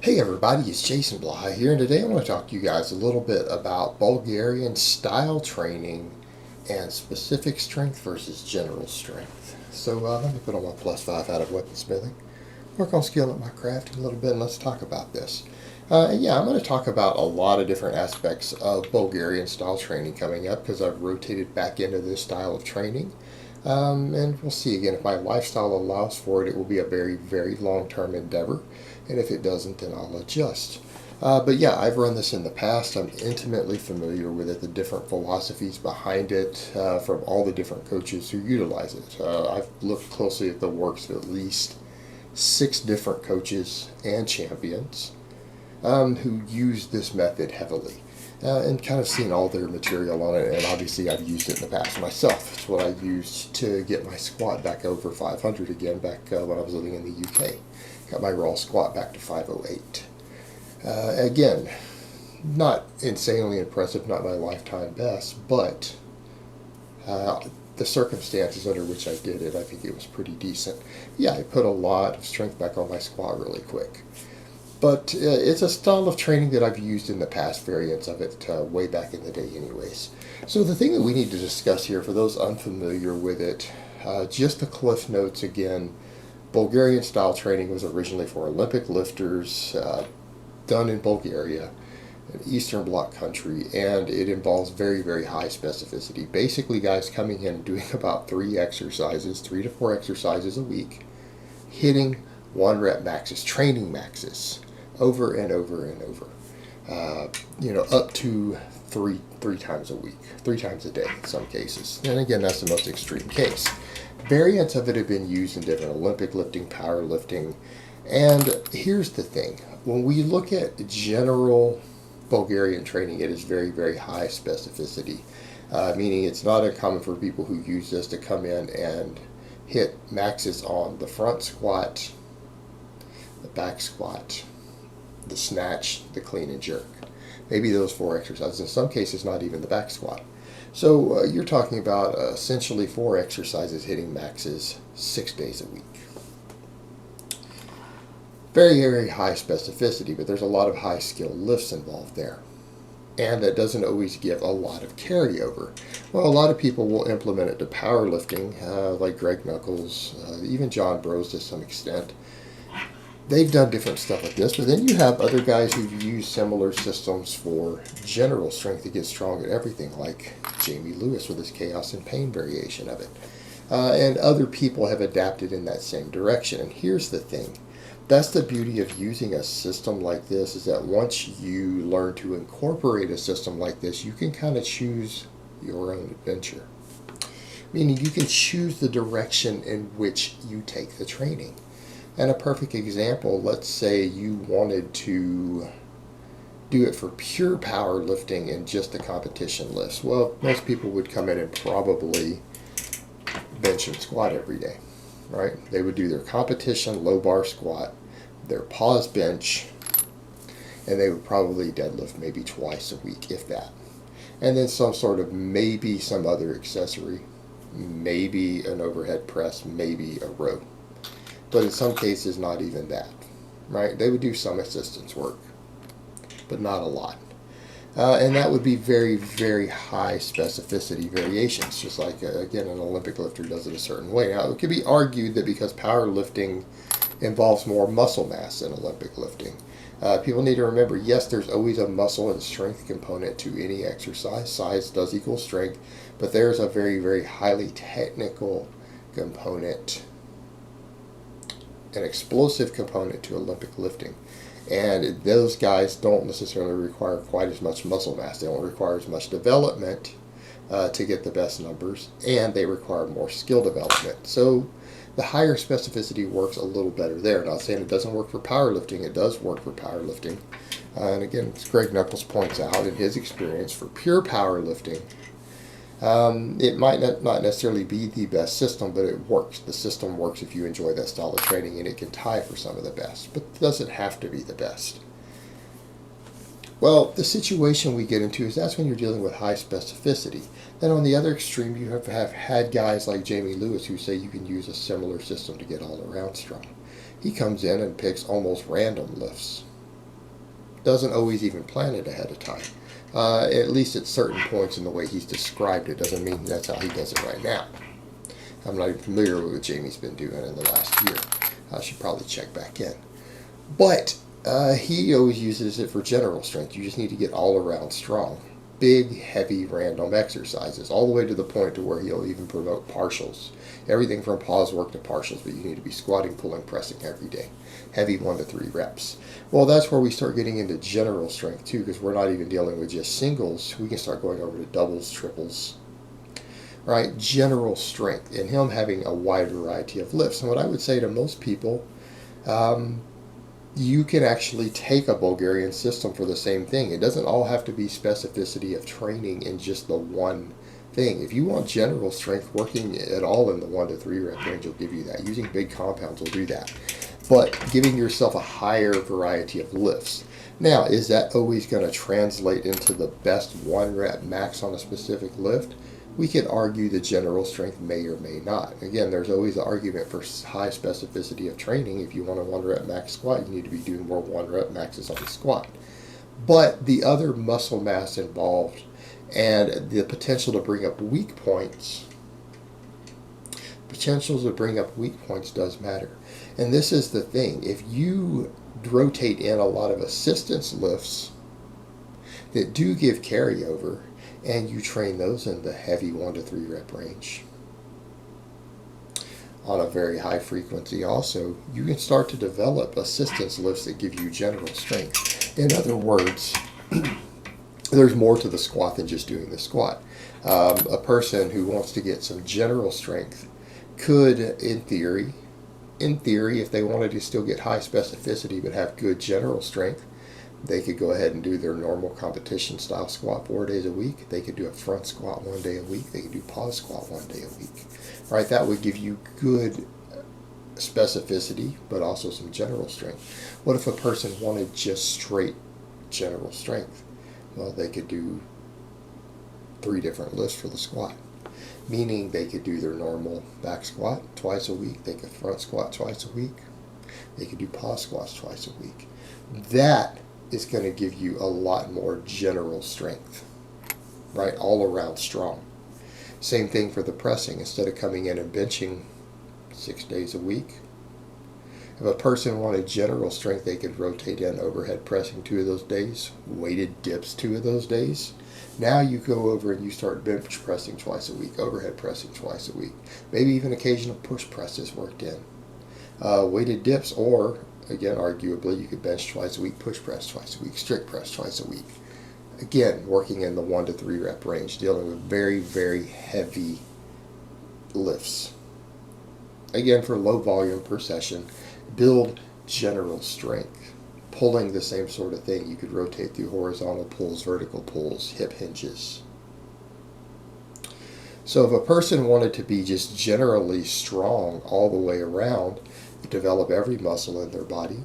Hey everybody, it's Jason Blaha here, and today I want to talk to you guys a little bit about Bulgarian style training and specific strength versus general strength. So let me put on my +5 out of weaponsmithing, work on skill at my crafting a little bit, and let's talk about this. I'm going to talk about a lot of different aspects of Bulgarian style training coming up because I've rotated back into this style of training. And we'll see again, if my lifestyle allows for it, it will be a very, very long-term endeavor. And if it doesn't, then I'll adjust. But yeah, I've run this in the past. I'm intimately familiar with it, the different philosophies behind it from all the different coaches who utilize it. I've looked closely at the works of at least 6 different coaches and champions who use this method heavily. And kind of seen all their material on it, and obviously I've used it in the past myself. It's what I used to get my squat back over 500 again back when I was living in the UK. Got my raw squat back to 508. Again, not insanely impressive, not my lifetime best, but the circumstances under which I did it, I think it was pretty decent. Yeah, I put a lot of strength back on my squat really quick. But it's a style of training that I've used in the past, variants of it, way back in the day anyways. So the thing that we need to discuss here, for those unfamiliar with it, just the cliff notes again. Bulgarian style training was originally for Olympic lifters, done in Bulgaria, an Eastern Bloc country, and it involves very, very high specificity. Basically, guys coming in and doing about 3 to 4 exercises a week, hitting 1 rep maxes, training maxes, over and over and over. Up to three times a week, 3 times a day in some cases. And again, that's the most extreme case. Variants of it have been used in different Olympic lifting, powerlifting, and here's the thing. When we look at general Bulgarian training, it is very, very high specificity, meaning it's not uncommon for people who use this to come in and hit maxes on the front squat, the back squat, the snatch, the clean and jerk. Maybe those 4 exercises. In some cases, not even the back squat. So you're talking about essentially 4 exercises hitting maxes 6 days a week. Very, very high specificity, but there's a lot of high skill lifts involved there. And that doesn't always give a lot of carryover. Well, a lot of people will implement it to powerlifting, like Greg Knuckles, even John Bros to some extent. They've done different stuff like this, but then you have other guys who've used similar systems for general strength to get strong at everything, like Jamie Lewis with his chaos and pain variation of it. And other people have adapted in that same direction. And here's the thing. That's the beauty of using a system like this, is that once you learn to incorporate a system like this, you can kind of choose your own adventure. Meaning you can choose the direction in which you take the training. And a perfect example, let's say you wanted to do it for pure powerlifting and just the competition lifts. Well, most people would come in and probably bench and squat every day, right? They would do their competition low bar squat, their pause bench, and they would probably deadlift maybe twice a week, if that. And then maybe some other accessory, maybe an overhead press, maybe a row. But in some cases, not even that, right? They would do some assistance work, but not a lot. And that would be very, very high specificity variations, just like, again, an Olympic lifter does it a certain way. Now, it could be argued that because powerlifting involves more muscle mass than Olympic lifting. People need to remember, yes, there's always a muscle and strength component to any exercise. Size does equal strength, but there's a very, very highly technical component, an explosive component to Olympic lifting. And those guys don't necessarily require quite as much muscle mass. They don't require as much development to get the best numbers, and they require more skill development. So the higher specificity works a little better there. Not saying it doesn't work for powerlifting. It does work for powerlifting. And again, as Greg Knuckles points out in his experience, for pure powerlifting, it might not necessarily be the best system, but it works. The system works if you enjoy that style of training, and it can tie for some of the best, but it doesn't have to be the best. Well, the situation we get into is that's when you're dealing with high specificity. Then on the other extreme, you have had guys like Jamie Lewis who say you can use a similar system to get all around strong. He comes in and picks almost random lifts. Doesn't always even plan it ahead of time. At least at certain points in the way he's described it. Doesn't mean that's how he does it right now. I'm not even familiar with what Jamie's been doing in the last year. I should probably check back in. But he always uses it for general strength. You just need to get all around strong. Big, heavy, random exercises, all the way to the point to where he'll even promote partials. Everything from pause work to partials, but you need to be squatting, pulling, pressing every day. Heavy 1 to 3 reps. Well, that's where we start getting into general strength too, because we're not even dealing with just singles. We can start going over to doubles, triples, right? General strength, and him having a wide variety of lifts. And what I would say to most people, you can actually take a Bulgarian system for the same thing. It doesn't all have to be specificity of training in just the one thing. If you want general strength, working at all in the 1 to 3 rep range will give you that. Using big compounds will do that. But giving yourself a higher variety of lifts. Now, is that always going to translate into the best 1 rep max on a specific lift? We could argue the general strength may or may not. Again, there's always the argument for high specificity of training. If you want a 1 rep max squat, you need to be doing more 1 rep maxes on the squat. But the other muscle mass involved and the potential to bring up weak points, does matter. And this is the thing. If you rotate in a lot of assistance lifts that do give carryover, and you train those in the heavy 1 to 3 rep range on a very high frequency also, you can start to develop assistance lifts that give you general strength. In other words, there's more to the squat than just doing the squat. A person who wants to get some general strength could, in theory, if they wanted to still get high specificity but have good general strength, they could go ahead and do their normal competition style squat 4 days a week. They could do a front squat 1 day a week. They could do pause squat 1 day a week. Right? That would give you good specificity, but also some general strength. What if a person wanted just straight general strength? Well, they could do 3 different lifts for the squat. Meaning they could do their normal back squat twice a week. They could front squat twice a week. They could do pause squats twice a week. That is going to give you a lot more general strength, right? All around strong. Same thing for the pressing. Instead of coming in and benching 6 days a week, if a person wanted general strength, they could rotate in overhead pressing 2 of those days, weighted dips 2 of those days. Now you go over and you start bench pressing twice a week, overhead pressing twice a week, maybe even occasional push presses worked in. Weighted dips, or again, arguably, you could bench twice a week, push press twice a week, strict press twice a week. Again, working in the 1 to 3 rep range, dealing with very, very heavy lifts. Again, for low volume per session, build general strength. Pulling, the same sort of thing. You could rotate through horizontal pulls, vertical pulls, hip hinges. So if a person wanted to be just generally strong all the way around, develop every muscle in their body,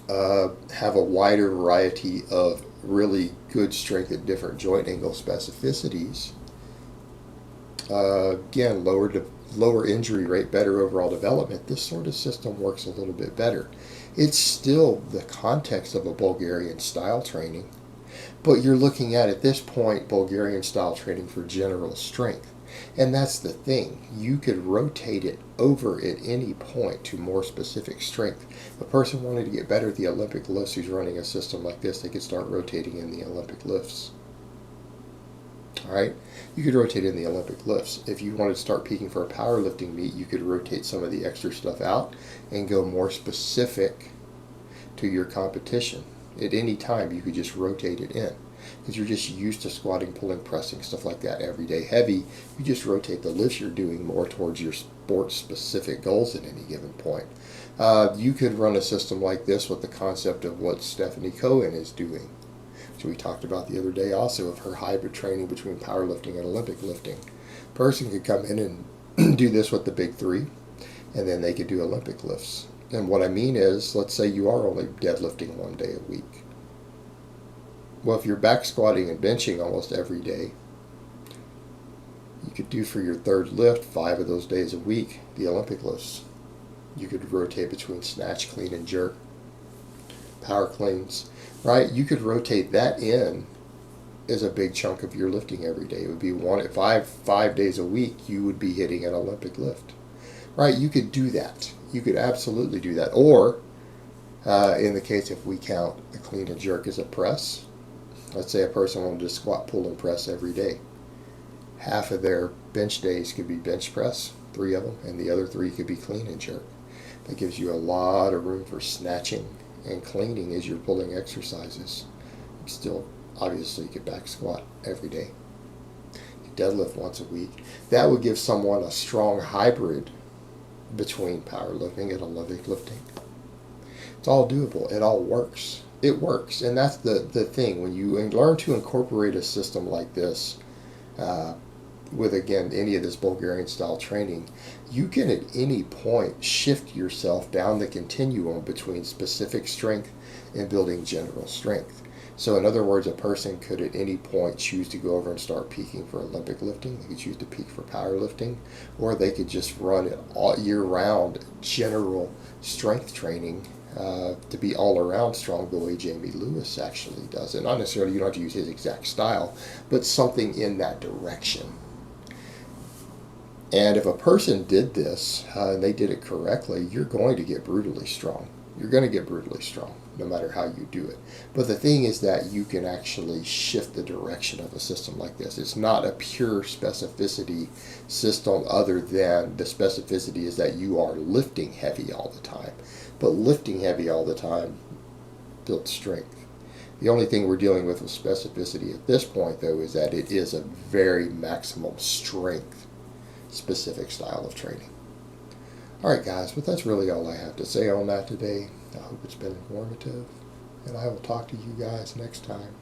have a wider variety of really good strength at different joint angle specificities, again, lower injury rate, better overall development, this sort of system works a little bit better. It's still the context of a Bulgarian style training, but you're looking at this point, Bulgarian style training for general strength. And that's the thing. You could rotate it over at any point to more specific strength. If a person wanted to get better at the Olympic lifts who's running a system like this, they could start rotating in the Olympic lifts. Alright? You could rotate in the Olympic lifts. If you wanted to start peaking for a powerlifting meet, you could rotate some of the extra stuff out and go more specific to your competition. At any time, you could just rotate it in, because you're just used to squatting, pulling, pressing, stuff like that every day. Heavy, you just rotate the lifts you're doing more towards your sport-specific goals at any given point. You could run a system like this with the concept of what Stephanie Cohen is doing, which we talked about the other day also, of her hybrid training between powerlifting and Olympic lifting. Person could come in and do this with the big 3, and then they could do Olympic lifts. And what I mean is, let's say you are only deadlifting 1 day a week. Well, if you're back squatting and benching almost every day, you could do for your 3rd lift, 5 of those days a week, the Olympic lifts. You could rotate between snatch, clean, and jerk. power cleans, right? You could rotate that in as a big chunk of your lifting every day. It would be five days a week. You would be hitting an Olympic lift, right? You could do that. You could absolutely do that. Or in the case if we count a clean and jerk as a press, let's say a person wanted to squat, pull, and press every day. Half of their bench days could be bench press, 3 of them, and the other 3 could be clean and jerk. That gives you a lot of room for snatching and cleaning as you're pulling exercises. Still, obviously, you could back squat every day. You deadlift once a week. That would give someone a strong hybrid between powerlifting and Olympic lifting. It's all doable. It all works. It works. And that's the thing. When you learn to incorporate a system like this, with, again, any of this Bulgarian style training, you can at any point shift yourself down the continuum between specific strength and building general strength. So in other words, a person could at any point choose to go over and start peaking for Olympic lifting. They could choose to peak for powerlifting, or they could just run it all year round general strength training to be all around strong, the way Jamie Lewis actually does it. Not necessarily, you don't have to use his exact style, but something in that direction. And if a person did this and they did it correctly, you're going to get brutally strong. You're going to get brutally strong no matter how you do it. But the thing is that you can actually shift the direction of a system like this. It's not a pure specificity system, other than the specificity is that you are lifting heavy all the time. But lifting heavy all the time builds strength. The only thing we're dealing with specificity at this point, though, is that it is a very maximum strength specific style of training. Alright guys, but that's really all I have to say on that today. I hope it's been informative, and I will talk to you guys next time.